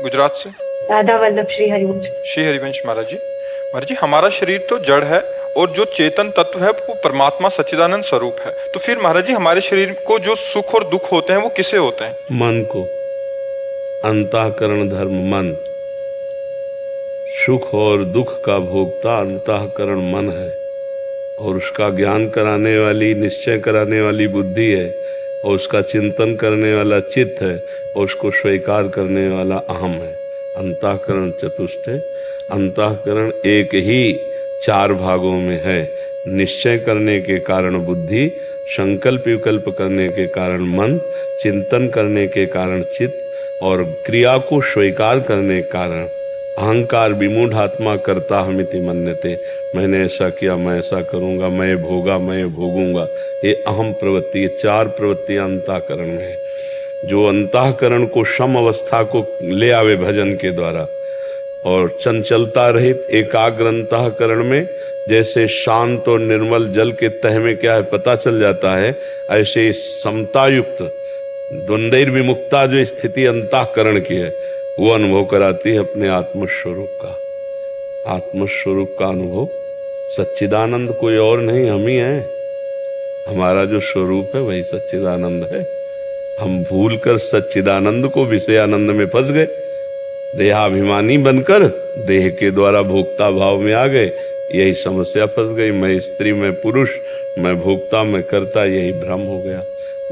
गुजरात से। राधा वल्लभ श्री हरिवंश। श्री हरिवंश महाराज जी। महाराज जी, हमारा शरीर तो जड़ है और जो चेतन तत्व है वो परमात्मा सच्चिदानंद स्वरूप है, तो फिर महाराज जी हमारे शरीर को जो सुख और दुख होते हैं वो किसे होते हैं? मन को। अंतःकरण धर्म मन, सुख और दुख का भोक्ता अंतःकरण मन है, और उसका ज्ञान कराने वाली, निश्चय कराने वाली बुद्धि है, और उसका चिंतन करने वाला चित्त है, और उसको स्वीकार करने वाला अहम है। अंतःकरण चतुष्ट है। अंतःकरण एक ही 4 भागों में है। निश्चय करने के कारण बुद्धि, संकल्प विकल्प करने के कारण मन, चिंतन करने के कारण चित्त, और क्रिया को स्वीकार करने के कारण अहंकार। विमूढ़ आत्मा करता हमिति मन्यते, मैंने ऐसा किया, मैं ऐसा करूंगा, मैं भोगा, मैं भोगूंगा, ये अहम प्रवृत्ति। ये 4 प्रवृत्तियां अंतःकरण में है। जो अंतःकरण को सम अवस्था को ले आवे भजन के द्वारा, और चंचलता रहित एकाग्र अंतःकरण में, जैसे शांत और निर्मल जल के तह में क्या है पता चल जाता है, ऐसे समतायुक्त द्वंद्वैर विमुक्ता जो स्थिति अंतःकरण की है वो अनुभव कराती है अपने आत्मस्वरूप का। आत्मस्वरूप का अनुभव सच्चिदानंद कोई और नहीं, हम ही हैं। हमारा जो स्वरूप है वही सच्चिदानंद है। हम भूलकर सच्चिदानंद को विषयानंद में फंस गए, देहाभिमानी बनकर देह के द्वारा भोक्ता भाव में आ गए। यही समस्या फंस गई। मैं स्त्री, मैं पुरुष, मैं भोक्ता, मैं करता, यही भ्रम हो गया।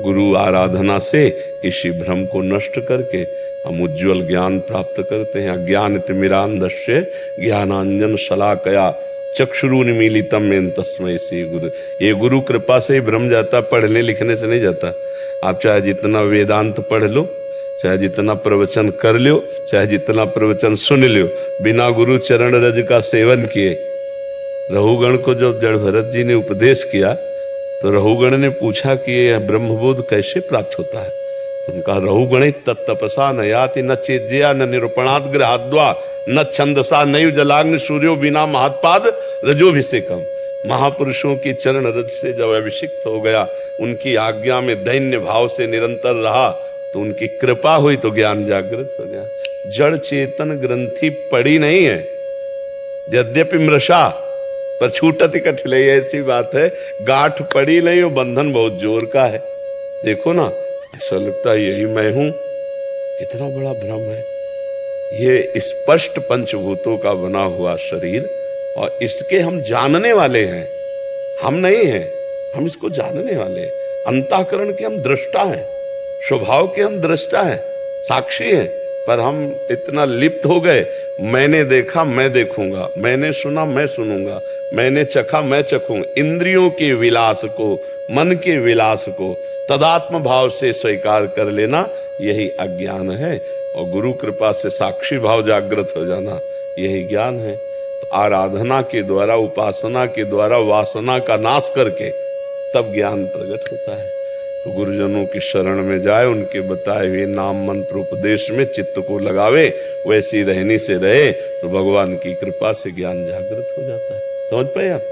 गुरु आराधना से इसी भ्रम को नष्ट करके हम उज्जवल ज्ञान प्राप्त करते हैं। अज्ञान तिमिरांधस्य ज्ञानांजन शलाकया चक्षुरुन्मीलितम येन तस्मै श्री गुरु। ये गुरु कृपा से ही भ्रम जाता, पढ़ने लिखने से नहीं जाता। आप चाहे जितना वेदांत पढ़ लो, चाहे जितना प्रवचन कर लो, चाहे जितना प्रवचन सुन लो, बिना गुरु चरण रज का सेवन किए। रहुगण को जब जड़ भरत जी ने उपदेश किया तो रहुगण ने पूछा कि यह ब्रह्मबोध कैसे प्राप्त होता है? तो उनका रहुगण तत्तपसा न याति न चेज्या न निरूपणाद गृहाद्वा न छंदसा नैव जलाग्नि सूर्यो बिना महात्पाद रजोभिषेकम। महापुरुषों की चरण रज से जब अभिषिक्त हो गया, उनकी आज्ञा में दैन्य भाव से निरंतर रहा, तो उनकी कृपा हुई तो ज्ञान जागृत हो गया। जड़ चेतन ग्रंथि पड़ी नहीं है, यद्यपि मृषा पर छूटत कठिलाई, ऐसी बात है। गांठ पड़ी नहीं, वो बंधन बहुत जोर का है। देखो ना, ऐसा लगता है यही मैं हूं। कितना बड़ा भ्रम है। ये स्पष्ट पंचभूतों का बना हुआ शरीर, और इसके हम जानने वाले हैं, हम नहीं हैं। हम इसको जानने वाले हैं। अंतःकरण के हम दृष्टा हैं, स्वभाव के हम दृष्टा हैं, साक्षी हैं, पर हम इतना लिप्त हो गए। मैंने देखा, मैं देखूंगा, मैंने सुना, मैं सुनूंगा, मैंने चखा, मैं चखूंगा। इंद्रियों के विलास को, मन के विलास को तदात्म भाव से स्वीकार कर लेना, यही अज्ञान है। और गुरु कृपा से साक्षी भाव जागृत हो जाना, यही ज्ञान है। तो आराधना के द्वारा, उपासना के द्वारा वासना का नाश करके तब ज्ञान प्रकट होता है। तो गुरुजनों की शरण में जाए, उनके बताए हुए नाम मंत्र उपदेश में चित्त को लगावे, वैसी रहनी से रहे, तो भगवान की कृपा से ज्ञान जागृत हो जाता है। समझ पाए आप?